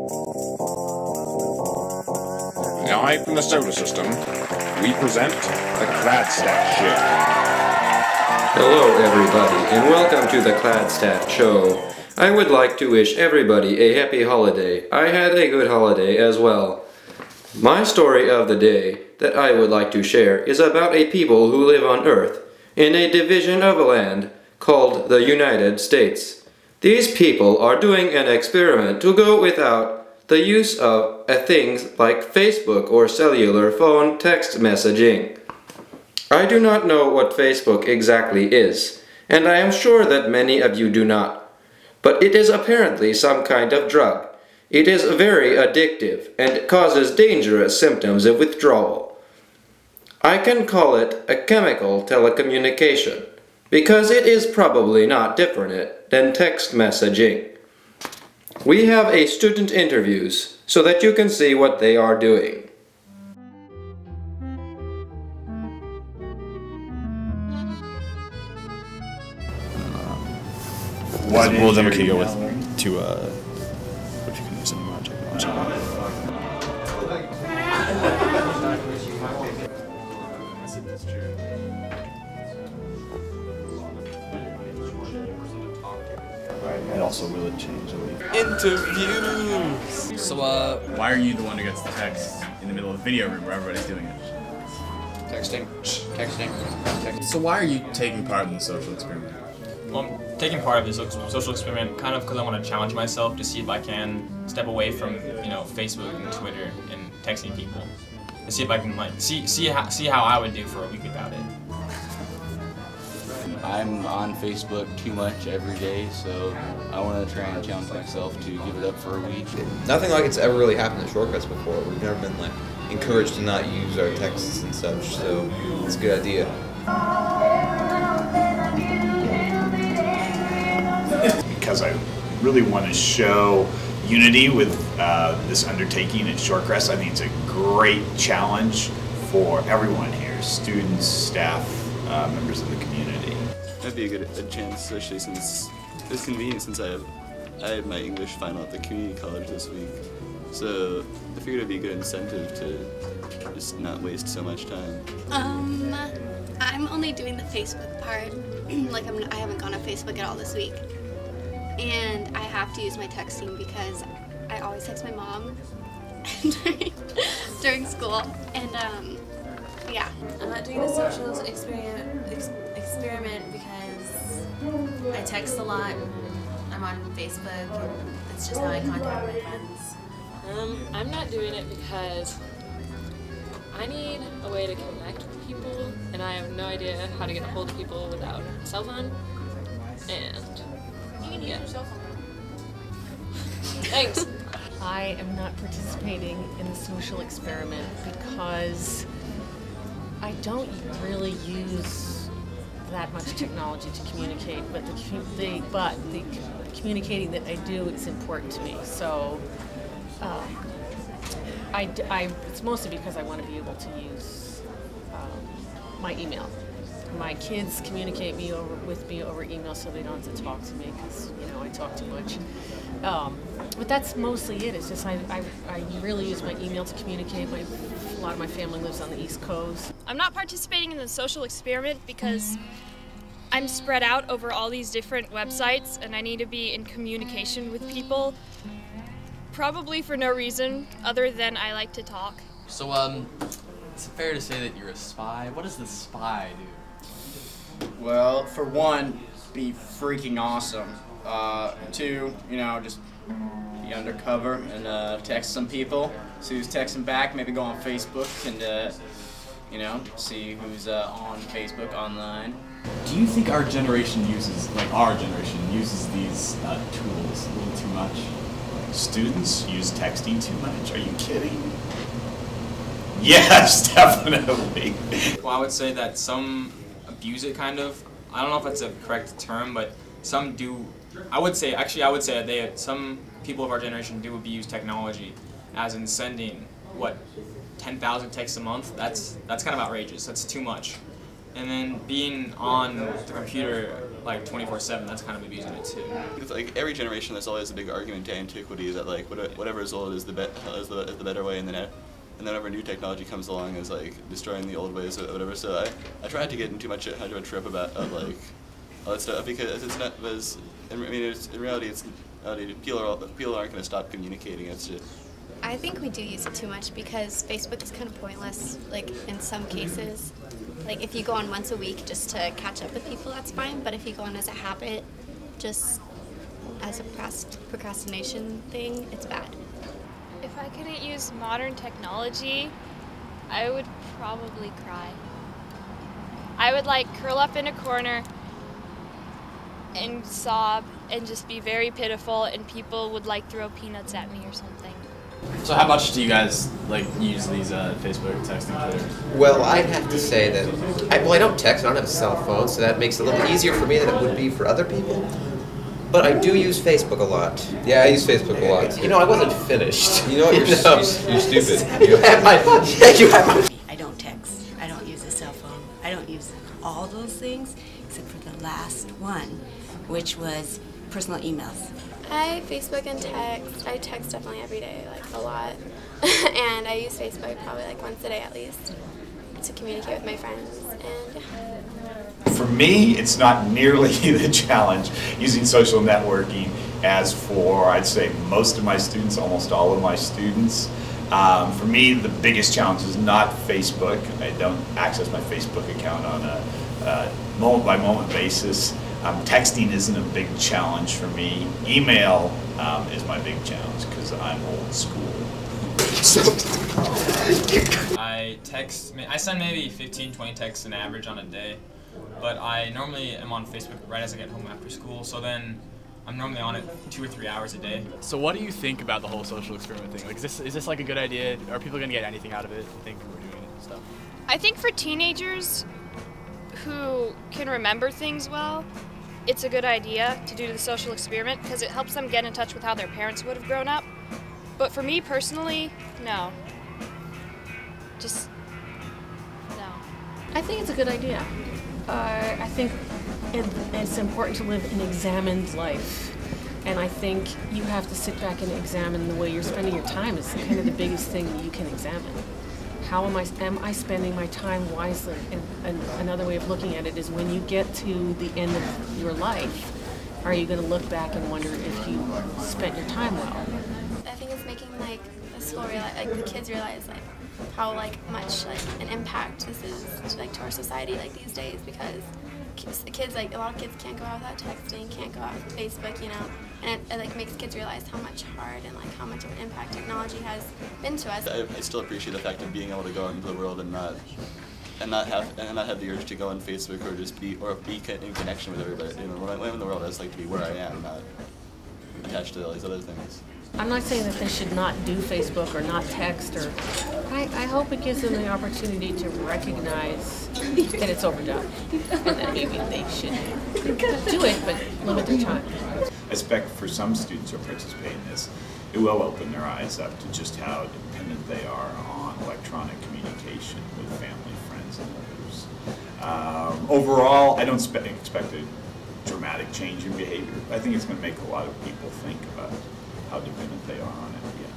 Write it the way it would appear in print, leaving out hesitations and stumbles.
Live from the solar system, we present the Kladstaat Show. Hello everybody, and welcome to the Kladstaat Show. I would like to wish everybody a happy holiday. I had a good holiday as well. My story of the day that I would like to share is about a people who live on Earth in a division of land called the United States. These people are doing an experiment to go without the use of things like Facebook or cellular phone text messaging. I do not know what Facebook exactly is, and I am sure that many of you do not. But it is apparently some kind of drug. It is very addictive and causes dangerous symptoms of withdrawal. I can call it a chemical telecommunication, because it is probably not different than text messaging. We have a student interviews so that you can see what they are doing. Well, then we can go with if you can use any more technology. And also, will it change the way? Interviews! So, why are you the one who gets the text in the middle of the video room where everybody's doing it? Texting. So why are you taking part in the social experiment? Well, I'm taking part of this social experiment kind of because I want to challenge myself to see if I can step away from, Facebook and Twitter and texting people. To see if I can see how I would do for a week about it. I'm on Facebook too much every day, so I want to try and challenge myself to give it up for a week. Nothing like it's ever really happened in Shortcuts before. We've never been encouraged to not use our texts and such, so it's a good idea. Because I really want to show unity with this undertaking at Shortcuts. I think it's a great challenge for everyone here, students, staff, members of the community. That'd be a good chance, especially since it's convenient since I had my English final at the community college this week. So I figured it'd be a good incentive to just not waste so much time. I'm only doing the Facebook part. I haven't gone on Facebook at all this week. And I have to use my texting because I always text my mom during school. And yeah. I'm not doing the social experiment because I text a lot. I'm on Facebook, and it's just how I contact my friends. I'm not doing it because I need a way to connect with people, and I have no idea how to get a hold of people without a cell phone. And you can use your cell phone. Thanks. I am not participating in the social experiment because I don't really use that much technology to communicate, but the communicating that I do is important to me. So it's mostly because I want to be able to use my email. My kids communicate with me over email, so they don't have to talk to me because I talk too much. But that's mostly it. It's just I really use my email to communicate. A lot of my family lives on the East Coast. I'm not participating in the social experiment because I'm spread out over all these different websites, and I need to be in communication with people. Probably for no reason other than I like to talk. So, is it fair to say that you're a spy? What does the spy do? Well, for one, be freaking awesome. Two, just be undercover and text some people. See who's texting back. Maybe go on Facebook and see who's on Facebook online. Do you think our generation uses these tools a little too much? Students use texting too much? Are you kidding? Yes, definitely. Well, I would say that some abuse it kind of. I don't know if that's a correct term, but some do. I would say that some people of our generation do abuse technology, as in sending 10,000 texts a month. That's kind of outrageous. That's too much. And then being on the computer like 24/7, that's kind of abusing it too. It's like every generation, there's always a big argument to antiquity that like whatever is old is the better way, and then whenever new technology comes along is like destroying the old ways or whatever. So I tried to get into much into a trip about like all that stuff because it's not as in reality people aren't going to stop communicating. It's just. I think we do use it too much because Facebook is kind of pointless, like in some cases. Like if you go on once a week just to catch up with people, that's fine, but if you go on as a habit, just as a procrastination thing, it's bad. If I couldn't use modern technology, I would probably cry. I would like curl up in a corner and sob and just be very pitiful, and people would like throw peanuts at me or something. So how much do you guys like use these Facebook, texting, Twitter? Well, I'd have to say that I don't text. I don't have a cell phone, so that makes it a little easier for me than it would be for other people. But I do use Facebook a lot. Yeah, I use Facebook a lot. You know, I wasn't finished. You know what? You're stupid. You have my. Yeah, you have my. I don't text. I don't use a cell phone. I don't use all those things except for the last one, which was personal emails. I Facebook and text. I text definitely every day, like a lot. And I use Facebook probably like once a day at least to communicate with my friends. And yeah. For me, it's not nearly the challenge using social networking as for, I'd say, most of my students, almost all of my students. For me, the biggest challenge is not Facebook. I don't access my Facebook account on a moment-by-moment basis. Texting isn't a big challenge for me. Email is my big challenge because I'm old school. I send maybe 15, 20 texts an average on a day, but I normally am on Facebook right as I get home after school, so then I'm normally on it 2 or 3 hours a day. So what do you think about the whole social experiment thing? Like, is this like a good idea? Are people going to get anything out of it? You think we're doing it and stuff? I think for teenagers who can remember things well, it's a good idea to do the social experiment because it helps them get in touch with how their parents would have grown up. But for me personally, no. Just, no. I think it's a good idea. I think it's important to live an examined life. And I think you have to sit back and examine the way you're spending your time. It's kind of the biggest thing you can examine. How am I spending my time wisely? And another way of looking at it is when you get to the end of your life, are you going to look back and wonder if you spent your time well? I think it's making like the school realize, like the kids realize like how like much like an impact this is like to our society like these days, because kids, like a lot of kids can't go out without texting, can't go out with Facebook, you know, and it like makes kids realize how much hard and like how much of an impact technology has been to us. I still appreciate the fact of being able to go out into the world and not have the urge to go on Facebook or just be in connection with everybody. You know, when I'm in the world, I just like to be where I am, not attached to all these other things. I'm not saying that they should not do Facebook or not text, or I hope it gives them the opportunity to recognize that it's overdone and that maybe they should do it, but limit their time. I expect for some students who participate in this, it will open their eyes up to just how dependent they are on electronic communication with family, friends, and others. Overall, I don't expect a dramatic change in behavior. I think it's going to make a lot of people think about how dependent they are on it. Yeah.